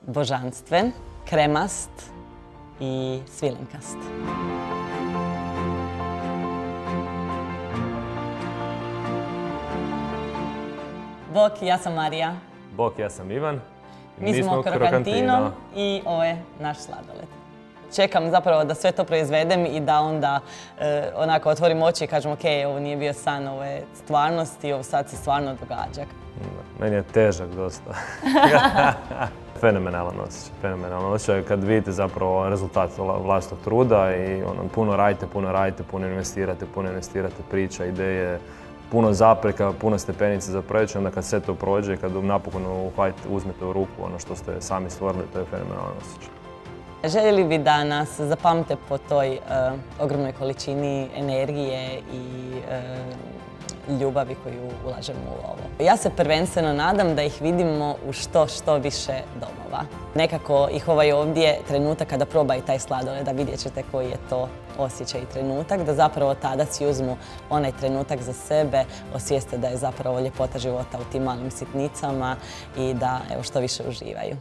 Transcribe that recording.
božanstven, kremast i svilenkast. Bok, ja sam Marija. Bok, ja sam Ivan. Mi smo Krokantino i ovo je naš sladoled. Čekam zapravo da sve to proizvedem i da onda onako otvorim oči i kažem ok, ovo nije bio san, ovo je stvarnost i ovo sad se stvarno događa. Meni je težak dosta. Fenomenalan osjećaj kad vidite zapravo rezultat vlastitog truda i puno radite, puno investirate, priča, ideje, puno zapreka, puno stepenica za preći, onda kad sve to prođe, kad napokon uzmete u ruku ono što ste sami stvorili, to je fenomenalan osjećaj. Željeli bi da nas zapamte po toj ogromnoj količini energije i ljubavi koju ulažemo u ovo. Ja se prvenstveno nadam da ih vidimo u što više domova. Nekako ih ovdje trenutak kada probaju taj sladoled, da vidjet ćete koji je to osjećaj i trenutak, da zapravo tada si uzmu onaj trenutak za sebe, osvijeste da je zapravo ljepota života u tim malim sitnicama i da što više uživaju.